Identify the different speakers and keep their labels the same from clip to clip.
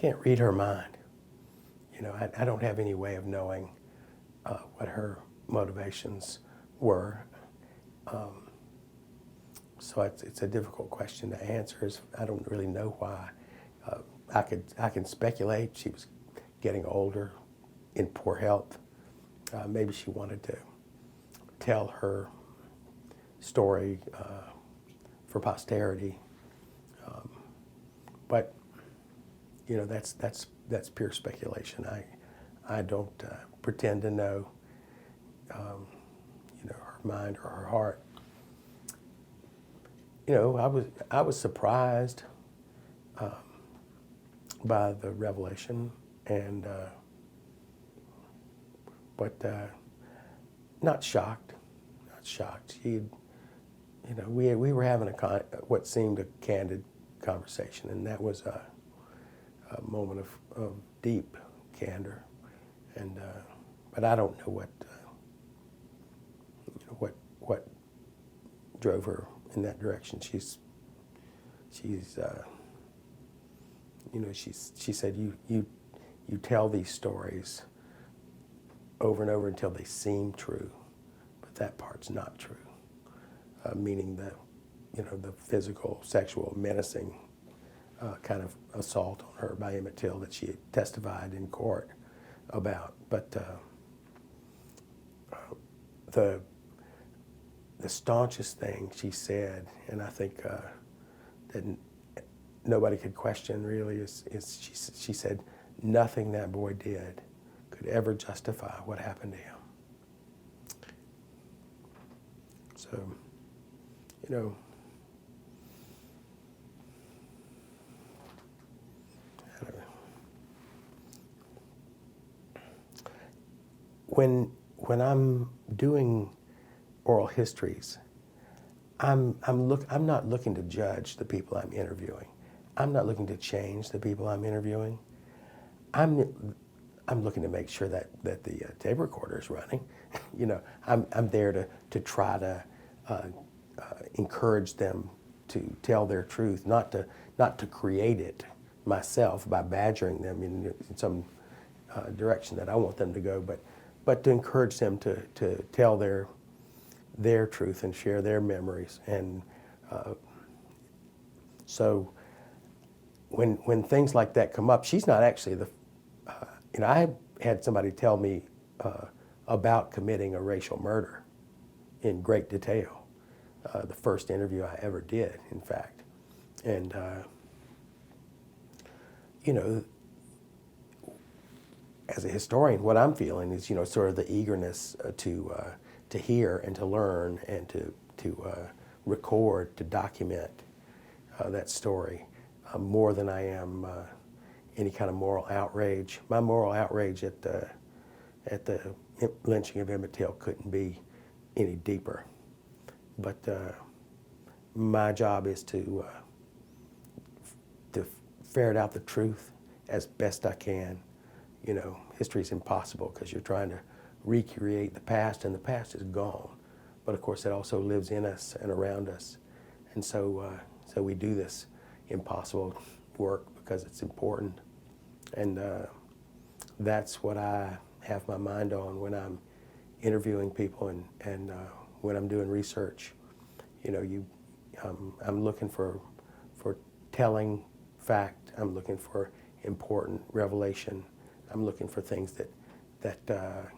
Speaker 1: can't read her mind. You know, I don't have any way of knowing what her motivations were. So it's a difficult question to answer. I don't really know why. I can speculate. She was getting older, in poor health. Maybe she wanted to tell her story for posterity. But you know, that's pure speculation. I don't pretend to know, you know, her mind or her heart. You know, I was surprised by the revelation, and but not shocked. Not shocked. You know, we were having what seemed a candid conversation, and that was a moment of deep candor. And but I don't know what drove her in that direction. She's you know, she said you tell these stories over and over until they seem true, but that part's not true. Meaning the, you know, the physical, sexual, menacing kind of assault on her by Emmett Till that she had testified in court about. But the staunchest thing she said, and I think that nobody could question really, is she said nothing that boy did could ever justify what happened to him. So, you know, I don't know. When I'm doing oral histories, I'm not looking to judge the people I'm interviewing. I'm not looking to change the people I'm interviewing. I'm looking to make sure that the tape recorder is running. You know, I'm there to try to encourage them to tell their truth, not to create it myself by badgering them in some direction that I want them to go, but to encourage them to tell their truth and share their memories. And so when things like that come up, she's not actually you know, I had somebody tell me about committing a racial murder in great detail. The first interview I ever did, in fact. And, you know, as a historian, what I'm feeling is, you know, sort of the eagerness to hear and to learn and to record, to document that story more than I am any kind of moral outrage. My moral outrage at the lynching of Emmett Till couldn't be any deeper. But my job is to ferret out the truth as best I can. You know, history is impossible because you're trying to recreate the past, and the past is gone. But of course, it also lives in us and around us, and so we do this impossible work because it's important, and that's what I have my mind on when I'm interviewing people and when I'm doing research. You know, I'm looking for telling fact. I'm looking for important revelation. I'm looking for things that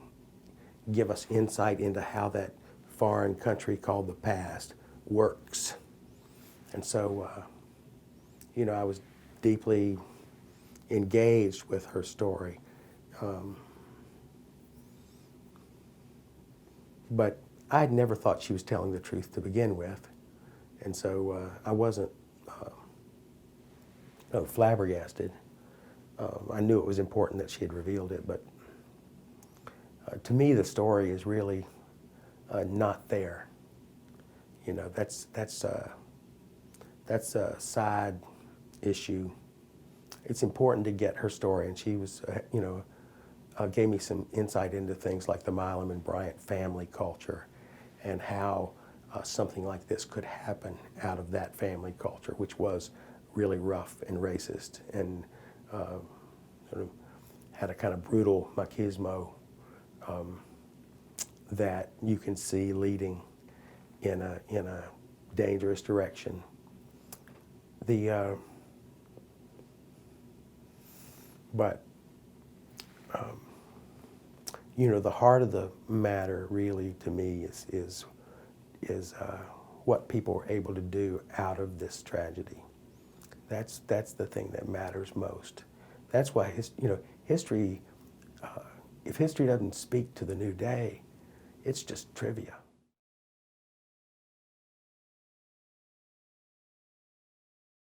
Speaker 1: give us insight into how that foreign country called the past works. And so, you know, I was deeply engaged with her story. But I had never thought she was telling the truth to begin with. And so I wasn't flabbergasted. I knew it was important that she had revealed it, but to me the story is really not there. You know, that's a side issue. It's important to get her story, and she was, you know, gave me some insight into things like the Carolyn Bryant family culture and how something like this could happen out of that family culture, which was really rough and racist. And sort of had a kind of brutal machismo that you can see leading in a dangerous direction. But you know, the heart of the matter really to me is what people are able to do out of this tragedy. That's the thing that matters most. That's why history. If history doesn't speak to the new day, it's just trivia.